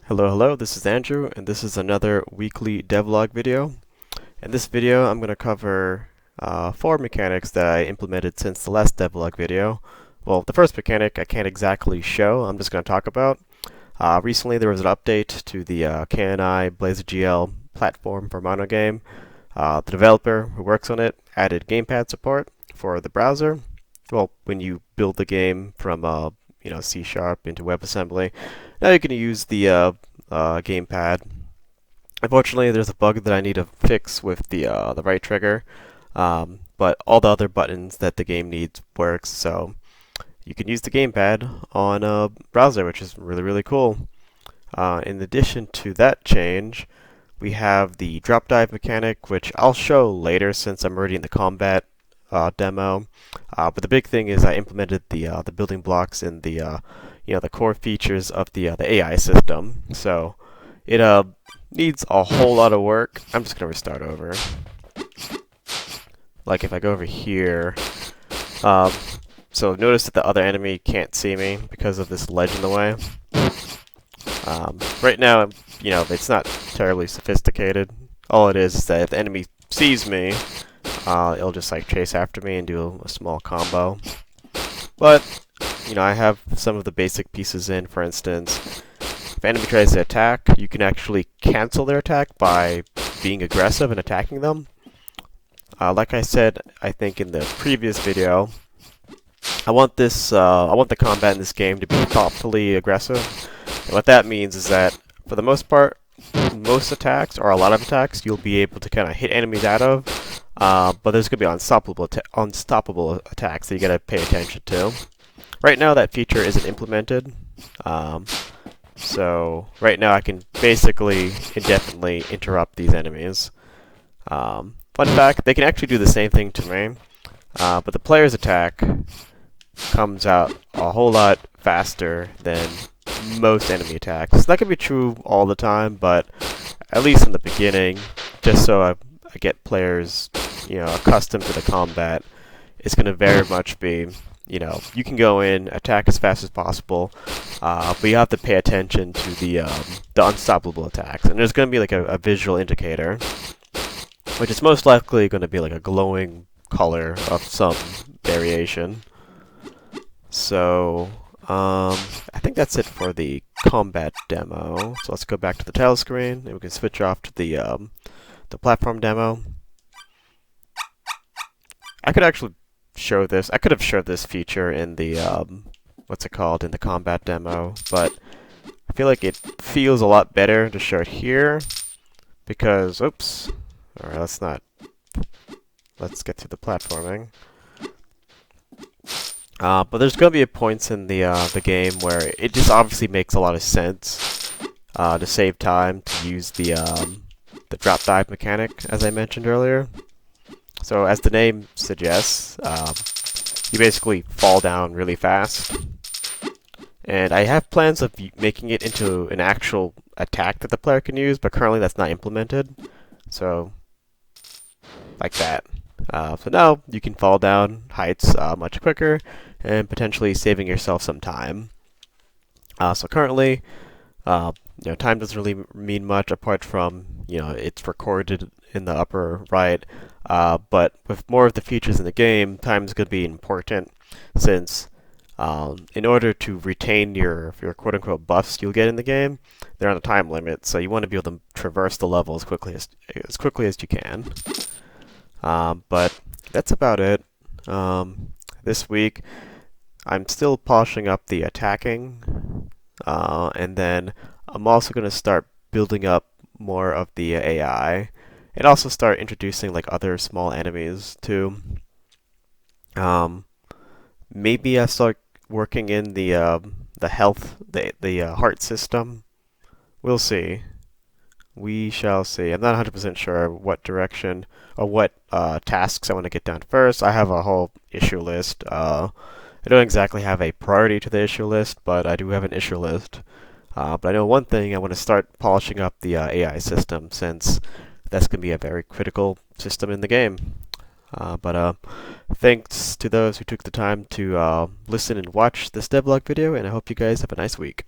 Hello, this is Andrew, and this is another weekly devlog video. In this video, I'm going to cover 4 mechanics that I implemented since the last devlog video. Well, the first mechanic I can't exactly show, I'm just going to talk about. Recently, there was an update to the KNI BlazerGL platform for mono game. The developer who works on it added gamepad support for the browser. Well, when you build the game from C# into WebAssembly, now you can use the gamepad. Unfortunately, there's a bug that I need to fix with the right trigger, but all the other buttons that the game needs works, so you can use the gamepad on a browser, which is really cool. In addition to that change, we have the drop dive mechanic, which I'll show later since I'm already in the combat demo. But the big thing is I implemented the building blocks in the the core features of the AI system. So it needs a whole lot of work. I'm just gonna restart over. Like if I go over here, so notice that the other enemy can't see me because of this ledge in the way. Right now, it's not terribly sophisticated. All it is that if the enemy sees me, it'll just like chase after me and do a small combo. But I have some of the basic pieces in. For instance, if an enemy tries to attack, you can actually cancel their attack by being aggressive and attacking them. Like I said, I think in the previous video, I want the combat in this game to be thoughtfully aggressive. And what that means is that, for the most part, most attacks, or a lot of attacks, you'll be able to kind of hit enemies out of, but there's going to be unstoppable attacks that you got to pay attention to. Right now, that feature isn't implemented, so right now I can basically indefinitely interrupt these enemies. Fun fact, they can actually do the same thing to me, but the player's attack comes out a whole lot faster than most enemy attacks. That can be true all the time, but at least in the beginning, just so I get players, accustomed to the combat, it's going to very much be, you can go in, attack as fast as possible, but you have to pay attention to the unstoppable attacks. And there's going to be like a visual indicator, which is most likely going to be like a glowing color of some variation. So, I think that's it for the combat demo. So let's go back to the title screen, and we can switch off to the platform demo. I could actually show this. I could have showed this feature in the in the combat demo, but I feel like it feels a lot better to show it here because, oops. All right, let's get to the platforming. But there's going to be points in the game where it just obviously makes a lot of sense to save time to use the drop dive mechanic, as I mentioned earlier. So as the name suggests, you basically fall down really fast. And I have plans of making it into an actual attack that the player can use, but currently that's not implemented. So, like that. So now you can fall down heights much quicker and potentially saving yourself some time. So currently, time doesn't really mean much apart from, it's recorded in the upper right. But with more of the features in the game, time is going to be important since in order to retain your quote-unquote buffs you'll get in the game, they're on a time limit, so you want to be able to traverse the level as quickly as you can. But that's about it. This week, I'm still polishing up the attacking, and then I'm also going to start building up more of the AI, and also start introducing like other small enemies too. Maybe I start working in the health, the heart system. We'll see. We shall see. I'm not 100% sure what direction or what tasks I want to get done first. I have a whole issue list. I don't exactly have a priority to the issue list, but I do have an issue list. But I know one thing, I want to start polishing up the AI system, since that's going to be a very critical system in the game. But thanks to those who took the time to listen and watch this devlog video, and I hope you guys have a nice week.